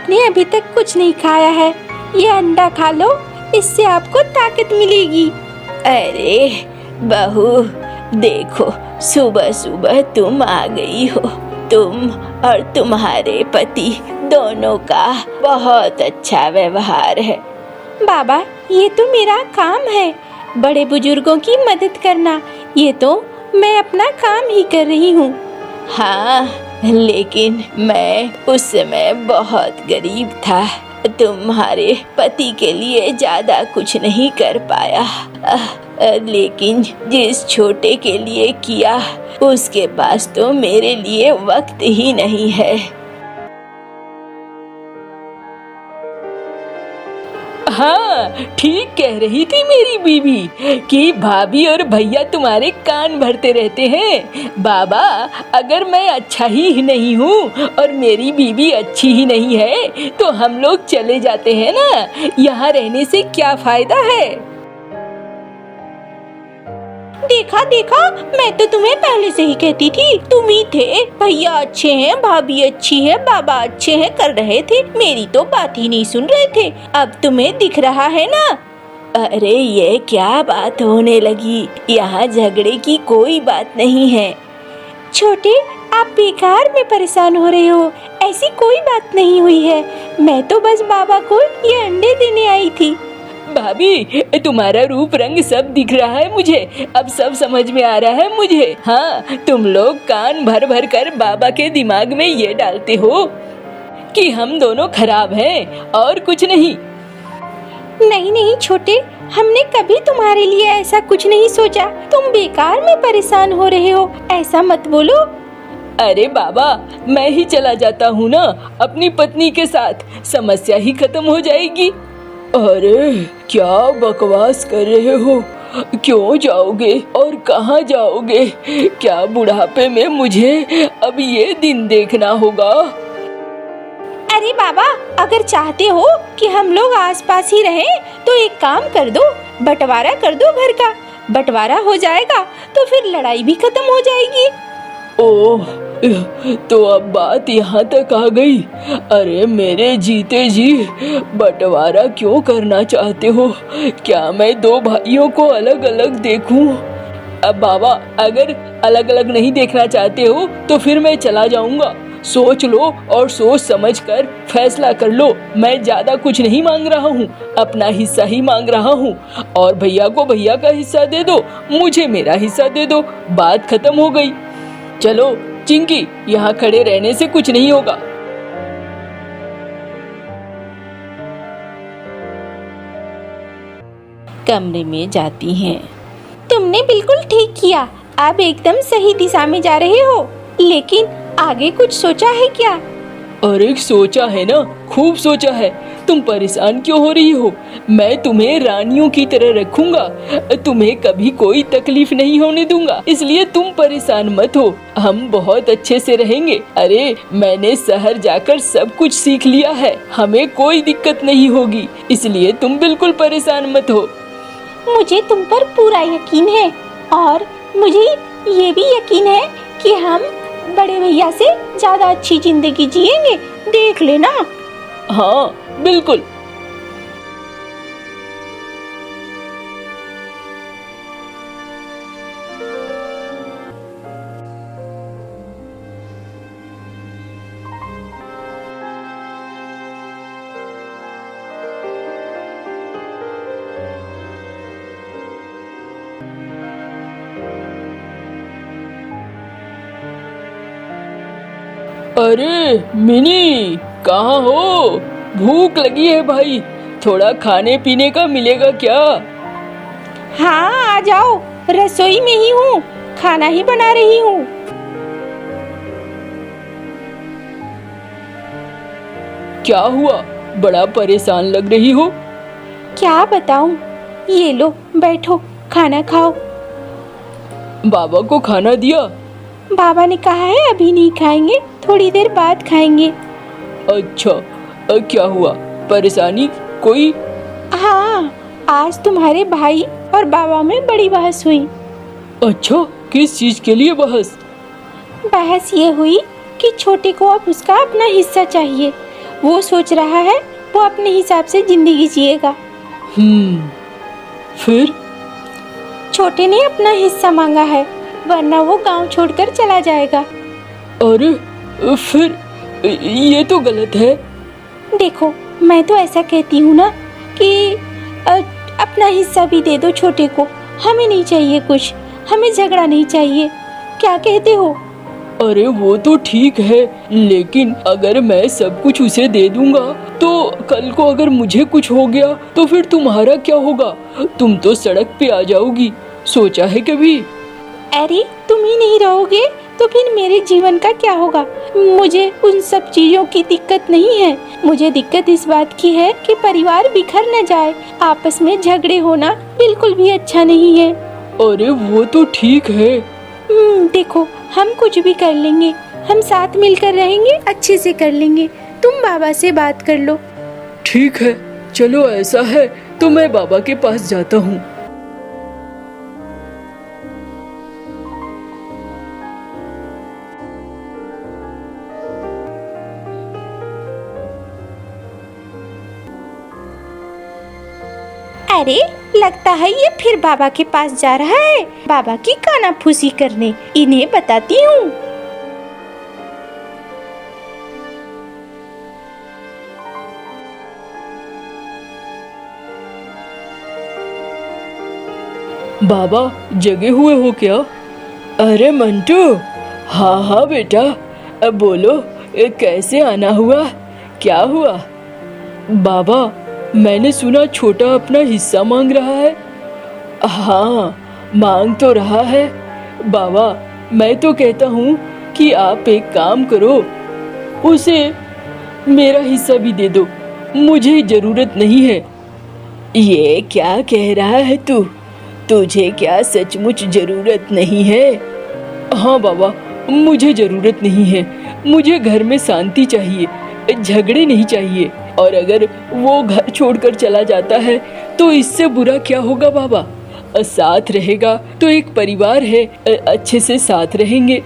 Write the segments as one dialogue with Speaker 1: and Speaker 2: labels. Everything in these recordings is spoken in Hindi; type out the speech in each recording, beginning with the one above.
Speaker 1: आपने अभी तक कुछ नहीं खाया है, ये अंडा खा लो, इससे आपको ताकत मिलेगी।
Speaker 2: अरे बहू, देखो सुबह सुबह तुम आ गई हो। तुम और तुम्हारे पति दोनों का बहुत अच्छा व्यवहार है।
Speaker 1: बाबा, ये तो मेरा काम है, बड़े बुजुर्गों की मदद करना। ये तो मैं अपना काम ही कर रही हूँ।
Speaker 2: हाँ, लेकिन मैं उस समय बहुत गरीब था। तुम्हारे पति के लिए ज्यादा कुछ नहीं कर पाया, लेकिन जिस छोटे के लिए किया उसके पास तो मेरे लिए वक्त ही नहीं है।
Speaker 3: हाँ, ठीक कह रही थी मेरी बीवी कि भाभी और भैया तुम्हारे कान भरते रहते हैं। बाबा, अगर मैं अच्छा ही नहीं हूँ और मेरी बीवी अच्छी ही नहीं है तो हम लोग चले जाते हैं ना। यहाँ रहने से क्या फायदा है।
Speaker 1: देखा देखा, मैं तो तुम्हें पहले से ही कहती थी। तुम ही थे, भैया अच्छे हैं, भाभी अच्छी है, बाबा अच्छे हैं कर रहे थे, मेरी तो बात ही नहीं सुन रहे थे। अब तुम्हें दिख रहा है ना।
Speaker 2: अरे ये क्या बात होने लगी, यहाँ झगड़े की कोई बात नहीं है।
Speaker 1: छोटे, आप बेकार में परेशान हो रहे हो, ऐसी कोई बात नहीं हुई है। मैं तो बस बाबा को ये अंडे देने आई थी।
Speaker 3: भाभी, तुम्हारा रूप रंग सब दिख रहा है मुझे, अब सब समझ में आ रहा है मुझे। हाँ, तुम लोग कान भर भर कर बाबा के दिमाग में ये डालते हो कि हम दोनों खराब हैं और कुछ नहीं।
Speaker 1: नहीं नहीं छोटे, हमने कभी तुम्हारे लिए ऐसा कुछ नहीं सोचा। तुम बेकार में परेशान हो रहे हो, ऐसा मत बोलो।
Speaker 3: अरे बाबा, मैं ही चला जाता हूँ ना अपनी पत्नी के साथ, समस्या ही खत्म हो जाएगी। अरे क्या बकवास कर रहे हो, क्यों जाओगे और कहाँ जाओगे? क्या बुढ़ापे में मुझे अब ये दिन देखना होगा?
Speaker 1: अरे बाबा, अगर चाहते हो कि हम लोग आसपास ही रहें तो एक काम कर दो, बंटवारा कर दो घर का। बंटवारा हो जाएगा तो फिर लड़ाई भी खत्म हो जाएगी।
Speaker 3: ओह, तो अब बात यहाँ तक आ गई। अरे मेरे जीते जी, बंटवारा क्यों करना चाहते हो? क्या मैं दो भाइयों को अलग अलग देखूं? अब बाबा, अगर अलग अलग नहीं देखना चाहते हो तो फिर मैं चला जाऊंगा। सोच लो और सोच समझ कर फैसला कर लो। मैं ज्यादा कुछ नहीं मांग रहा हूँ, अपना हिस्सा ही मांग रहा हूँ। और भैया को भैया का हिस्सा दे दो, मुझे मेरा हिस्सा दे दो, बात खत्म हो गई। चलो चिंकी, यहाँ खड़े रहने से कुछ नहीं होगा।
Speaker 2: कमरे में जाती हैं।
Speaker 1: तुमने बिल्कुल ठीक किया, आप एकदम सही दिशा में जा रहे हो। लेकिन आगे कुछ सोचा है क्या?
Speaker 3: अरे सोचा है ना, खूब सोचा है। तुम परेशान क्यों हो रही हो? मैं तुम्हें रानियों की तरह रखूंगा, तुम्हें कभी कोई तकलीफ नहीं होने दूंगा, इसलिए तुम परेशान मत हो। हम बहुत अच्छे से रहेंगे। अरे मैंने शहर जाकर सब कुछ सीख लिया है, हमें कोई दिक्कत नहीं होगी, इसलिए तुम बिल्कुल परेशान मत हो।
Speaker 1: मुझे तुम पर पूरा यकीन है और मुझे ये भी यकीन है कि हम बड़े भैया से ज्यादा अच्छी जिंदगी जिएंगे, देख लेना।
Speaker 3: हाँ बिल्कुल। अरे मिनी, कहाँ हो? भूख लगी है भाई, थोड़ा खाने पीने का मिलेगा क्या?
Speaker 1: हाँ आ जाओ, रसोई में ही हूँ, खाना ही बना रही हूँ।
Speaker 3: क्या हुआ, बड़ा परेशान लग रही हो?
Speaker 1: क्या बताऊँ, ये लो बैठो, खाना खाओ।
Speaker 3: बाबा को खाना दिया?
Speaker 1: बाबा ने कहा है अभी नहीं खाएंगे, थोड़ी देर बाद खाएंगे।
Speaker 3: अच्छा, क्या हुआ, परेशानी कोई?
Speaker 1: हाँ, आज तुम्हारे भाई और बाबा में बड़ी बहस हुई।
Speaker 3: अच्छा, किस चीज के लिए बहस?
Speaker 1: बहस ये हुई कि छोटे को अब उसका अपना हिस्सा चाहिए। वो सोच रहा है वो अपने हिसाब से जिंदगी जिएगा।
Speaker 3: फिर?
Speaker 1: छोटे ने अपना हिस्सा मांगा है, वरना वो गांव छोड़कर चला जाएगा।
Speaker 3: अरे फिर ये तो गलत है।
Speaker 1: देखो, मैं तो ऐसा कहती हूँ ना कि अपना हिस्सा भी दे दो छोटे को। हमें नहीं चाहिए कुछ, हमें झगड़ा नहीं चाहिए। क्या कहते हो?
Speaker 3: अरे वो तो ठीक है, लेकिन अगर मैं सब कुछ उसे दे दूंगा तो कल को अगर मुझे कुछ हो गया तो फिर तुम्हारा क्या होगा? तुम तो सड़क पे आ जाओगी। सोचा है कभी?
Speaker 1: अरे तुम ही नहीं रहोगे तो फिर मेरे जीवन का क्या होगा? मुझे उन सब चीजों की दिक्कत नहीं है। मुझे दिक्कत इस बात की है कि परिवार बिखर न जाए। आपस में झगड़े होना बिल्कुल भी अच्छा नहीं है।
Speaker 3: अरे वो तो ठीक है।
Speaker 1: देखो, हम कुछ भी कर लेंगे, हम साथ मिलकर रहेंगे, अच्छे से कर लेंगे। तुम बाबा से बात कर लो।
Speaker 3: ठीक है, चलो ऐसा है तो मैं बाबा के पास जाता हूँ।
Speaker 1: अरे लगता है ये फिर बाबा के पास जा रहा है, बाबा की कानाफूसी करने। इन्हें बताती हूँ।
Speaker 3: बाबा जगे हुए हो क्या? अरे मंटू, हाँ हाँ बेटा, अब बोलो कैसे आना हुआ, क्या हुआ? बाबा मैंने सुना छोटा अपना हिस्सा मांग रहा है। हाँ मांग तो रहा है। बाबा मैं तो कहता हूँ कि आप एक काम करो, उसे मेरा हिस्सा भी दे दो, मुझे जरूरत नहीं है। ये क्या कह रहा है तू? तुझे क्या सचमुच जरूरत नहीं है? हाँ बाबा, मुझे जरूरत नहीं है। मुझे घर में शांति चाहिए, झगड़े नहीं चाहिए। और अगर वो घर छोड़कर चला जाता है तो इससे बुरा क्या होगा बाबा? साथ रहेगा तो एक परिवार है, अच्छे से साथ रहेंगे।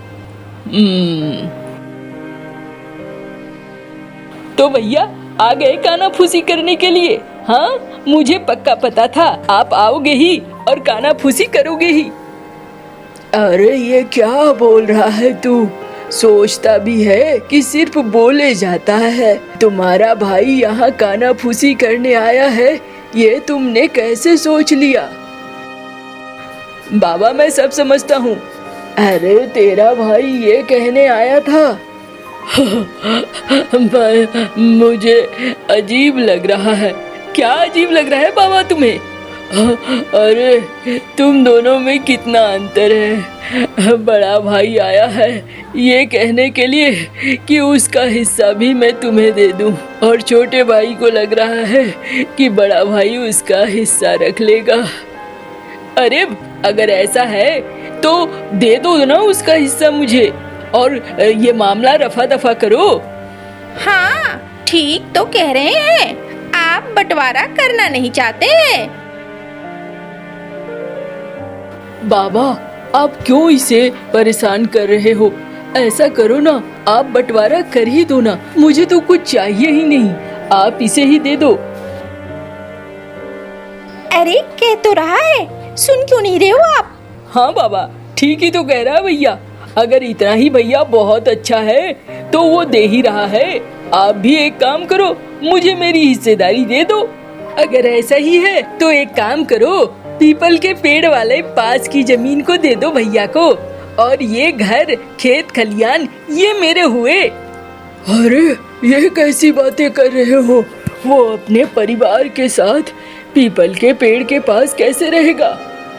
Speaker 3: तो भैया आ गए कानाफूसी करने के लिए? हाँ, मुझे पक्का पता था आप आओगे ही और कानाफूसी करोगे ही। अरे ये क्या बोल रहा है तू? सोचता भी है कि सिर्फ बोले जाता है। तुम्हारा भाई यहाँ कानाफूसी करने आया है, ये तुमने कैसे सोच लिया? बाबा मैं सब समझता हूँ। अरे तेरा भाई ये कहने आया था। मुझे अजीब लग रहा है। क्या अजीब लग रहा है बाबा तुम्हें? अरे तुम दोनों में कितना अंतर है। बड़ा भाई आया है ये कहने के लिए कि उसका हिस्सा भी मैं तुम्हें दे दूं, और छोटे भाई को लग रहा है कि बड़ा भाई उसका हिस्सा रख लेगा। अरे अगर ऐसा है तो दे दो ना उसका हिस्सा मुझे, और ये मामला रफा दफा करो।
Speaker 1: हाँ ठीक तो कह रहे हैं, आप बंटवारा करना नहीं चाहते हैं।
Speaker 3: बाबा आप क्यों इसे परेशान कर रहे हो? ऐसा करो ना, आप बंटवारा कर ही दो ना, मुझे तो कुछ चाहिए ही नहीं, आप इसे ही दे दो।
Speaker 1: अरे कह तो रहा है, सुन क्यों नहीं रहे हो आप?
Speaker 3: हाँ बाबा ठीक ही तो कह रहा है भैया। अगर इतना ही भैया बहुत अच्छा है तो वो दे ही रहा है। आप भी एक काम करो, मुझे मेरी हिस्सेदारी दे दो। अगर ऐसा ही है तो एक काम करो, पीपल के पेड़ वाले पास की जमीन को दे दो भैया को, और ये घर खेत खलियान ये मेरे हुए। अरे ये कैसी बातें कर रहे हो? वो अपने परिवार के साथ पीपल के पेड़ के पास कैसे रहेगा?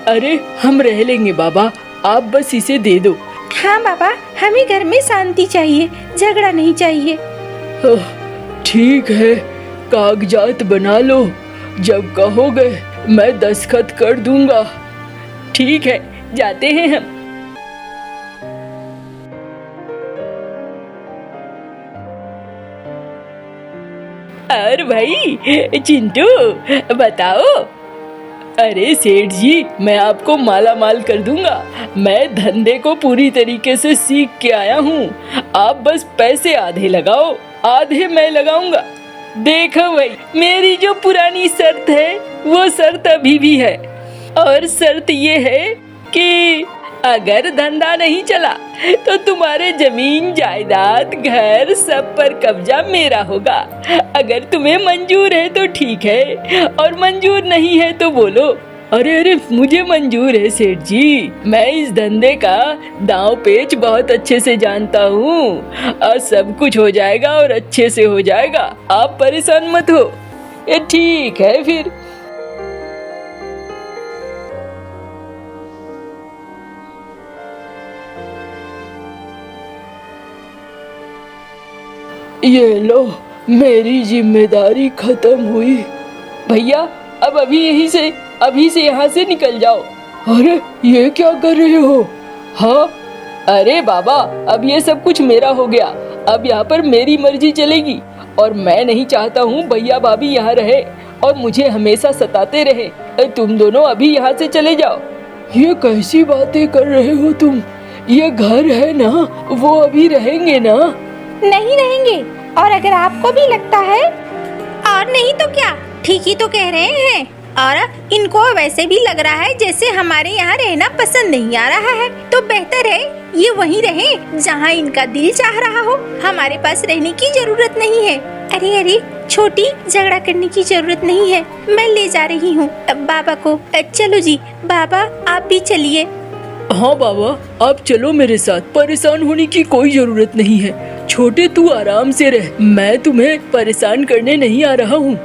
Speaker 3: अरे हम रह लेंगे बाबा, आप बस इसे दे दो।
Speaker 1: हाँ बाबा, हमें घर में शांति चाहिए, झगड़ा नहीं चाहिए।
Speaker 3: ठीक है, कागजात बना लो, जब कहोगे मैं दस्तखत कर दूंगा। ठीक है, जाते हैं हम। और भाई चिंटू बताओ। अरे सेठ जी, मैं आपको माला माल कर दूंगा। मैं धंधे को पूरी तरीके से सीख के आया हूँ, आप बस पैसे आधे लगाओ। आधे मैं लगाऊंगा। देखो भाई, मेरी जो पुरानी शर्त है वो शर्त अभी भी है, और शर्त ये है कि अगर धंधा नहीं चला तो तुम्हारे जमीन जायदाद घर सब पर कब्जा मेरा होगा। अगर तुम्हें मंजूर है तो ठीक है, और मंजूर नहीं है तो बोलो। अरे अरे, मुझे मंजूर है सेठ जी, मैं इस धंधे का दांव पेच बहुत अच्छे से जानता हूँ, और सब कुछ हो जाएगा और अच्छे से हो जाएगा, आप परेशान मत हो। ये ठीक है फिर। ये लो, मेरी जिम्मेदारी खत्म हुई। भैया, अब अभी से यहाँ से निकल जाओ। अरे ये क्या कर रहे हो? हाँ, अरे बाबा, अब ये सब कुछ मेरा हो गया। अब यहाँ पर मेरी मर्जी चलेगी, और मैं नहीं चाहता हूँ भैया भाभी यहाँ रहे और मुझे हमेशा सताते रहे। तुम दोनों अभी यहाँ से चले जाओ। ये कैसी बातें कर रहे हो तुम? ये घर है ना, वो अभी रहेंगे ना?
Speaker 1: नहीं रहेंगे, और अगर आपको भी लगता है, और नहीं तो क्या, ठीक ही तो कह रहे हैं। और इनको वैसे भी लग रहा है जैसे हमारे यहाँ रहना पसंद नहीं आ रहा है, तो बेहतर है ये वहीं रहे जहाँ इनका दिल चाह रहा हो। हमारे पास रहने की जरूरत नहीं है। अरे अरे छोटी, झगड़ा करने की जरूरत नहीं है, मैं ले जा रही हूँ बाबा को। चलो जी बाबा, आप भी चलिए।
Speaker 3: हाँ बाबा, आप चलो मेरे साथ, परेशान होने की कोई जरूरत नहीं है। छोटे, तू आराम से रह, मैं तुम्हें परेशान करने नहीं आ रहा हूँ।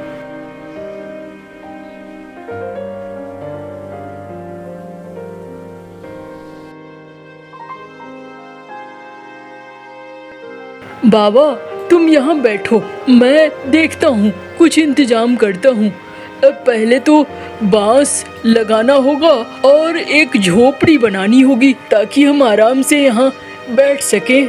Speaker 3: बाबा, तुम यहाँ बैठो, मैं देखता हूँ, कुछ इंतजाम करता हूँ। पहले तो बांस लगाना होगा और एक झोपड़ी बनानी होगी ताकि हम आराम से यहाँ बैठ सकें।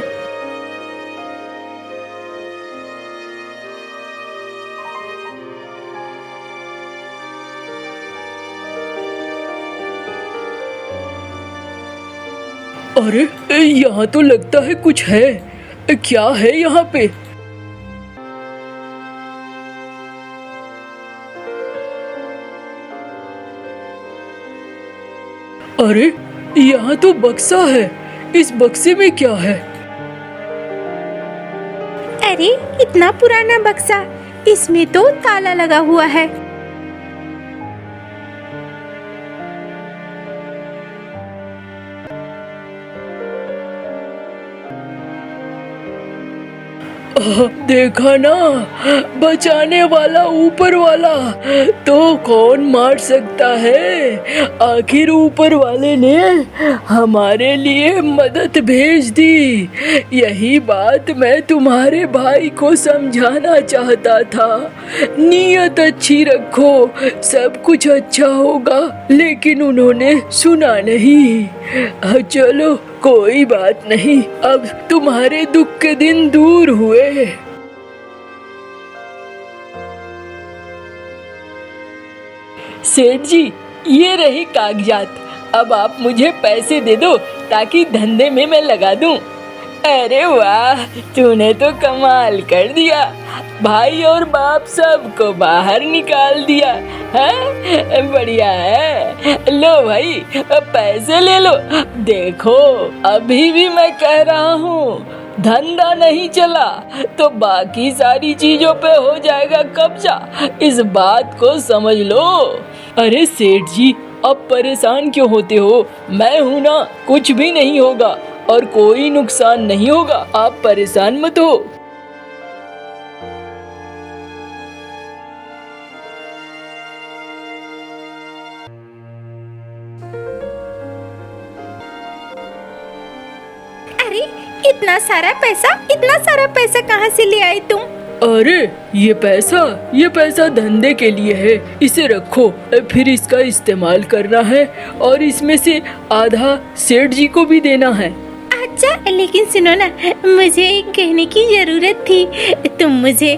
Speaker 3: अरे यहाँ तो लगता है कुछ है। क्या है यहाँ पे? अरे यहाँ तो बक्सा है, इस बक्से में क्या है?
Speaker 1: अरे इतना पुराना बक्सा, इसमें तो ताला लगा हुआ है।
Speaker 3: देखा ना, बचाने वाला ऊपर वाला, तो कौन मार सकता है? आखिर ऊपर वाले ने हमारे लिए मदद भेज दी। यही बात मैं तुम्हारे भाई को समझाना चाहता था। नीयत अच्छी रखो, सब कुछ अच्छा होगा, लेकिन उन्होंने सुना नहीं। चलो कोई बात नहीं, अब तुम्हारे दुख के दिन दूर हुए। सेठ जी, ये रही कागजात, अब आप मुझे पैसे दे दो ताकि धंधे में मैं लगा दूं। अरे वाह, तूने तो कमाल कर दिया, भाई और बाप सबको बाहर निकाल दिया है। बढ़िया है, लो भाई पैसे ले लो। देखो, अभी भी मैं कह रहा हूँ, धंधा नहीं चला तो बाकी सारी चीजों पे हो जाएगा कब्जा, इस बात को समझ लो। अरे सेठ जी, अब परेशान क्यों होते हो? मैं हूँ ना, कुछ भी नहीं होगा और कोई नुकसान नहीं होगा, आप परेशान मत हो।
Speaker 1: अरे इतना सारा पैसा कहाँ से ले आए तुम?
Speaker 3: अरे ये पैसा धंधे के लिए है, इसे रखो, फिर इसका इस्तेमाल करना है और इसमें से आधा सेठ जी को भी देना है।
Speaker 1: अच्छा, लेकिन सुनो ना, मुझे एक कहने की जरूरत थी। तुम मुझे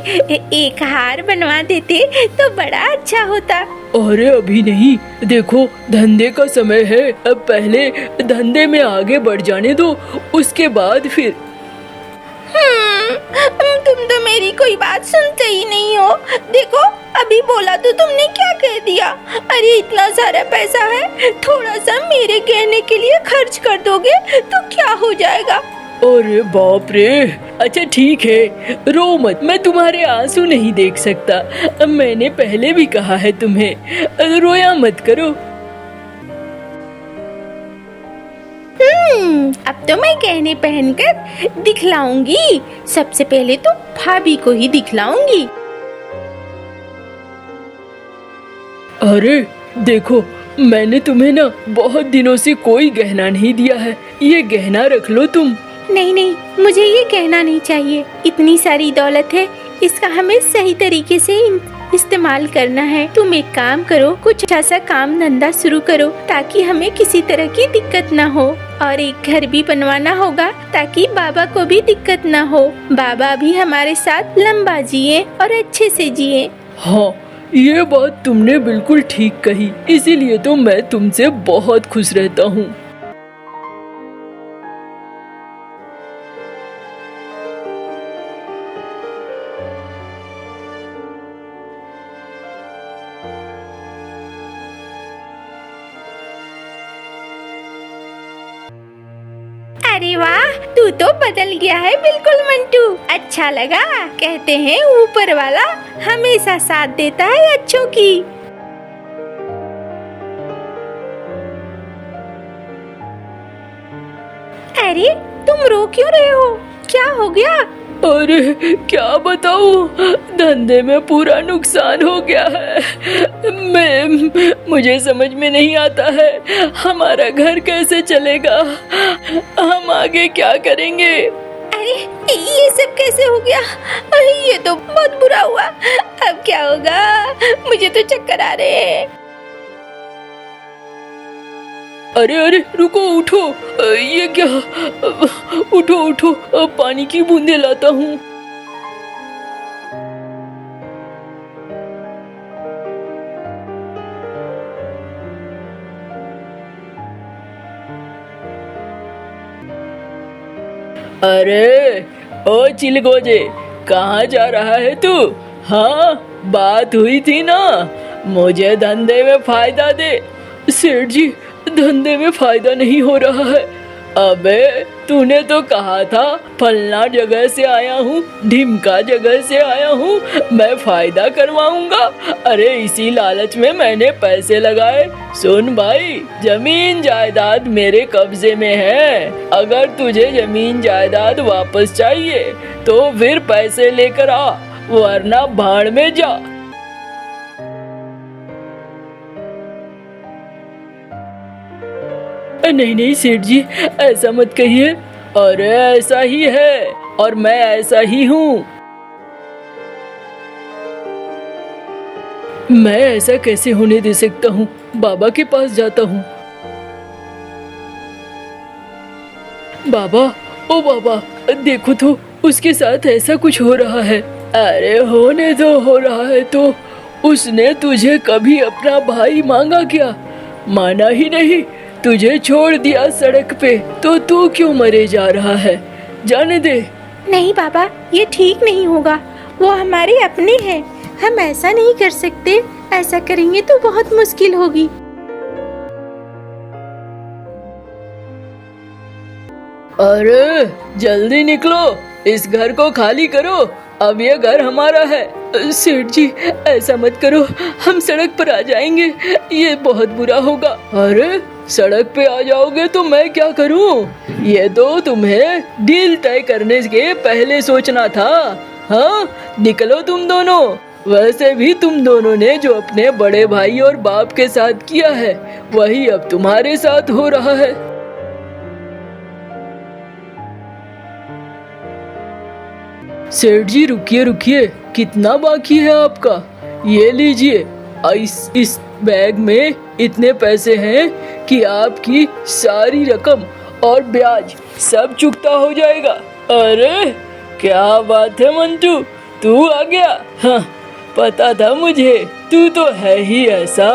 Speaker 1: एक हार बनवा देते तो बड़ा अच्छा होता।
Speaker 3: अरे अभी नहीं, देखो धंधे का समय है, अब पहले धंधे में आगे बढ़ जाने दो, उसके बाद फिर।
Speaker 1: तुम तो मेरी कोई बात सुनते ही नहीं हो। देखो अभी बोला तो तुमने क्या कह दिया। अरे इतना सारा पैसा है, थोड़ा सा मेरे गहने के लिए खर्च कर दोगे तो क्या हो जाएगा।
Speaker 3: अरे बाप रे। अच्छा ठीक है, रो मत, मैं तुम्हारे आंसू नहीं देख सकता। मैंने पहले भी कहा है तुम्हें, रोया मत करो।
Speaker 1: अब तो मैं गहने पहनकर दिखलाऊंगी। सबसे पहले तो भाभी को ही दिखलाऊंगी।
Speaker 3: अरे देखो, मैंने तुम्हें ना बहुत दिनों से कोई गहना नहीं दिया है, ये गहना रख लो तुम।
Speaker 1: नहीं नहीं, मुझे ये कहना नहीं चाहिए। इतनी सारी दौलत है, इसका हमें सही तरीके से इस्तेमाल करना है। तुम एक काम करो, कुछ ऐसा काम धंधा शुरू करो ताकि हमें किसी तरह की दिक्कत ना हो। और एक घर भी बनवाना होगा ताकि बाबा को भी दिक्कत ना हो। बाबा भी हमारे साथ लंबा जिए और अच्छे से जिए।
Speaker 3: हाँ, ये बात तुमने बिल्कुल ठीक कही, इसीलिए तो मैं तुमसे बहुत खुश रहता हूँ।
Speaker 1: अरे वाह, तू तो बदल गया है बिल्कुल मंटू। अच्छा लगा। कहते हैं ऊपर वाला हमेशा साथ देता है अच्छों की। अरे तुम रो क्यों रहे हो, क्या हो गया?
Speaker 3: अरे क्या बताऊं, धंधे में पूरा नुकसान हो गया है। मुझे समझ में नहीं आता है हमारा घर कैसे चलेगा, हम आगे क्या करेंगे।
Speaker 1: अरे ये सब कैसे हो गया? अरे ये तो बहुत बुरा हुआ। अब क्या होगा? मुझे तो चक्कर आ रहे हैं।
Speaker 3: अरे अरे रुको, उठो, ये क्या, उठो उठो, पानी की बूंदे लाता हूँ। अरे ओ चिलगोजे, कहाँ जा रहा है तू? हाँ, बात हुई थी ना, मुझे धंधे में फायदा दे। सेठ जी, धंधे में फायदा नहीं हो रहा है। अबे तूने तो कहा था फलना जगह से आया हूँ, ढिमका जगह से आया हूँ, मैं फायदा करवाऊंगा। अरे इसी लालच में मैंने पैसे लगाए। सुन भाई, जमीन जायदाद मेरे कब्जे में है। अगर तुझे जमीन जायदाद वापस चाहिए तो फिर पैसे लेकर आ, वरना भाड़ में जा। नहीं नहीं सेठ जी, ऐसा मत कहिए। अरे ऐसा ही है, और मैं ऐसा ही हूँ। मैं ऐसा कैसे होने दे सकता हूँ? बाबा के पास जाता हूँ। बाबा, ओ बाबा, देखो तो उसके साथ ऐसा कुछ हो रहा है। अरे होने दो, हो रहा है तो। उसने तुझे कभी अपना भाई मांगा क्या? माना ही नहीं, तुझे छोड़ दिया सड़क पे, तो तू क्यों मरे जा रहा है? जाने दे।
Speaker 1: नहीं बाबा, ये ठीक नहीं होगा। वो हमारे अपने हैं, हम ऐसा नहीं कर सकते। ऐसा करेंगे तो बहुत मुश्किल होगी।
Speaker 3: अरे जल्दी निकलो, इस घर को खाली करो, अब ये घर हमारा है। सेठ जी ऐसा मत करो, हम सड़क पर आ जाएंगे, ये बहुत बुरा होगा। अरे सड़क पे आ जाओगे तो मैं क्या करूं? ये तो तुम्हें डील तय करने के पहले सोचना था। हाँ, निकलो तुम दोनों। वैसे भी तुम दोनों ने जो अपने बड़े भाई और बाप के साथ किया है, वही अब तुम्हारे साथ हो रहा है। सेठ जी रुकिए रुकिए, कितना बाकी है आपका? ये लीजिए, इस बैग में इतने पैसे हैं कि आपकी सारी रकम और ब्याज सब चुकता हो जाएगा। अरे क्या बात है मंटू, तू आ गया? हाँ, पता था मुझे, तू तो है ही ऐसा।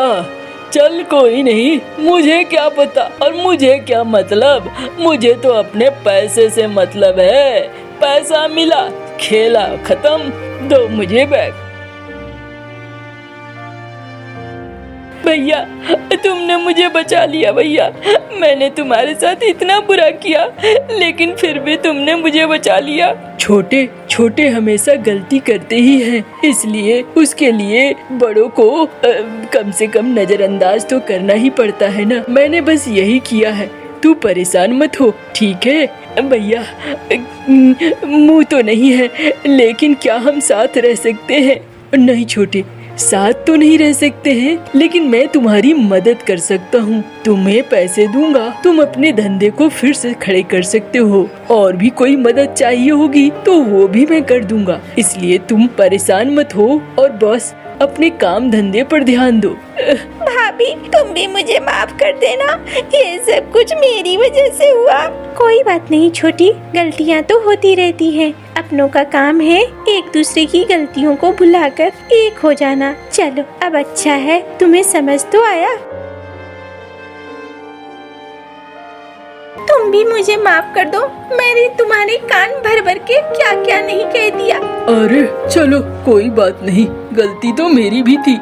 Speaker 3: चल कोई नहीं, मुझे क्या पता और मुझे क्या मतलब, मुझे तो अपने पैसे से मतलब है। पैसा मिला खेला खत्म, दो मुझे बैग। भैया तुमने मुझे बचा लिया भैया, मैंने तुम्हारे साथ इतना बुरा किया लेकिन फिर भी तुमने मुझे बचा लिया। छोटे छोटे हमेशा गलती करते ही हैं, इसलिए उसके लिए बड़ों को कम से कम नजरअंदाज तो करना ही पड़ता है ना। मैंने बस यही किया है, तू परेशान मत हो, ठीक है भैया। मुंह तो नहीं है लेकिन क्या हम साथ रह सकते हैं? नहीं छोटे, साथ तो नहीं रह सकते हैं लेकिन मैं तुम्हारी मदद कर सकता हूँ। तुम्हें पैसे दूंगा, तुम अपने धंधे को फिर से खड़े कर सकते हो। और भी कोई मदद चाहिए होगी तो वो भी मैं कर दूंगा, इसलिए तुम परेशान मत हो और बस अपने काम धंधे पर ध्यान दो।
Speaker 1: भाभी तुम भी मुझे माफ कर देना, ये सब कुछ मेरी वजह से हुआ। कोई बात नहीं छोटी, गलतियाँ तो होती रहती हैं। अपनों का काम है एक दूसरे की गलतियों को भुलाकर एक हो जाना। चलो अब अच्छा है, तुम्हें समझ तो आया। तुम भी मुझे माफ कर दो, मैंने तुम्हारे कान भर भर के क्या क्या नहीं कह दिया।
Speaker 3: अरे चलो कोई बात नहीं, गलती तो मेरी भी थी।